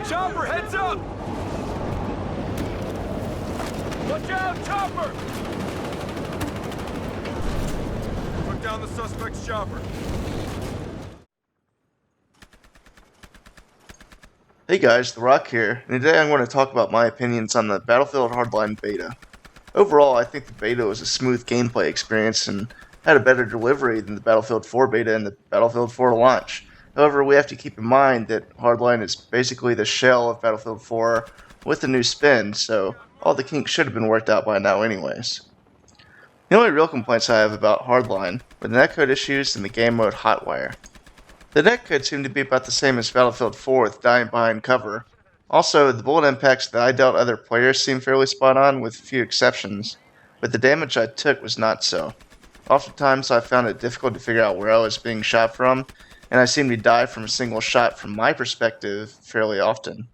Chopper, heads up! Watch out, chopper! Put down the suspect's chopper. Hey guys, The Rock here, and today I'm going to talk about my opinions on the Battlefield Hardline Beta. Overall, I think the beta was a smooth gameplay experience and had a better delivery than the Battlefield 4 beta and the Battlefield 4 launch. However, we have to keep in mind that Hardline is basically the shell of Battlefield 4 with a new spin, so all the kinks should have been worked out by now anyways. The only real complaints I have about Hardline were the netcode issues and the game mode Hotwire. The netcode seemed to be about the same as Battlefield 4 with dying behind cover. Also, the bullet impacts that I dealt other players seemed fairly spot on with a few exceptions, but the damage I took was not so. Oftentimes I found it difficult to figure out where I was being shot from, and I seemed to die from a single shot from my perspective fairly often.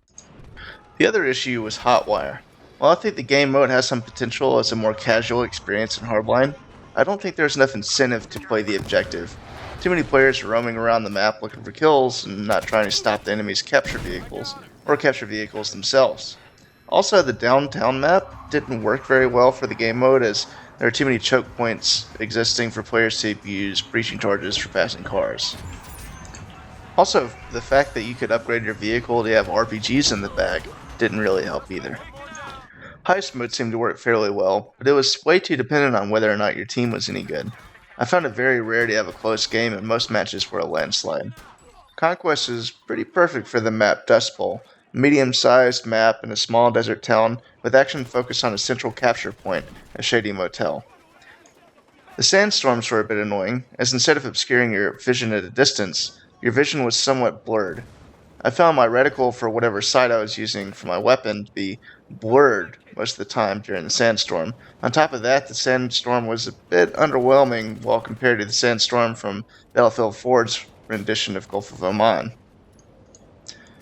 The other issue was Hotwire. While I think the game mode has some potential as a more casual experience in Hardline, I don't think there's enough incentive to play the objective. Too many players are roaming around the map looking for kills and not trying to stop the enemy's capture vehicles, or capture vehicles themselves. Also, the downtown map didn't work very well for the game mode as there are too many choke points existing for players to use breaching charges for passing cars. Also, the fact that you could upgrade your vehicle to have RPGs in the bag didn't really help either. Heist mode seemed to work fairly well, but it was way too dependent on whether or not your team was any good. I found it very rare to have a close game, and most matches were a landslide. Conquest is pretty perfect for the map Dust Bowl, a medium-sized map in a small desert town with action focused on a central capture point, a shady motel. The sandstorms were a bit annoying, as instead of obscuring your vision at a distance, your vision was somewhat blurred. I found my reticle for whatever sight I was using for my weapon to be blurred most of the time during the sandstorm. On top of that, the sandstorm was a bit underwhelming while compared to the sandstorm from Battlefield 4's rendition of Gulf of Oman.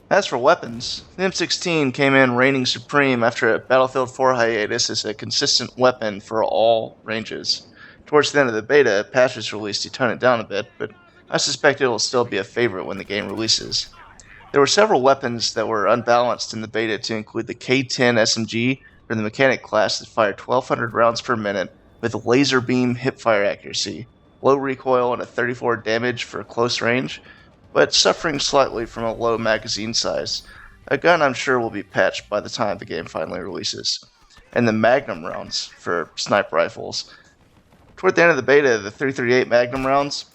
As for weapons, the M16 came in reigning supreme after a Battlefield 4 hiatus as a consistent weapon for all ranges. Towards the end of the beta, patches released to tone it down a bit, but I suspect it will still be a favorite when the game releases. There were several weapons that were unbalanced in the beta to include the K-10 SMG from the mechanic class that fired 1,200 rounds per minute with laser beam hipfire accuracy, low recoil and a 34 damage for close range, but suffering slightly from a low magazine size, a gun I'm sure will be patched by the time the game finally releases, and the Magnum rounds for sniper rifles. Toward the end of the beta, the 338 Magnum rounds,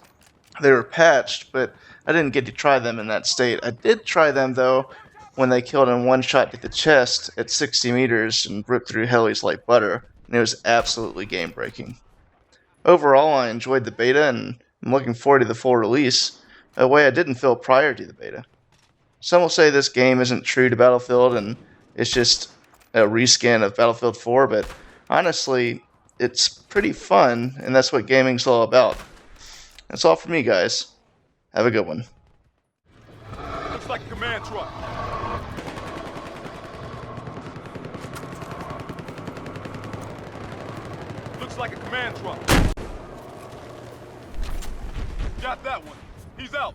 they were patched, but I didn't get to try them in that state. I did try them, though, when they killed in one shot to the chest at 60 meters and ripped through helis like butter, and it was absolutely game-breaking. Overall, I enjoyed the beta, and I'm looking forward to the full release, a way I didn't feel prior to the beta. Some will say this game isn't true to Battlefield, and it's just a reskin of Battlefield 4, but honestly, it's pretty fun, and that's what gaming's all about. That's all for me, guys. Have a good one. Looks like a command truck. Looks like a command truck. Got that one. He's out.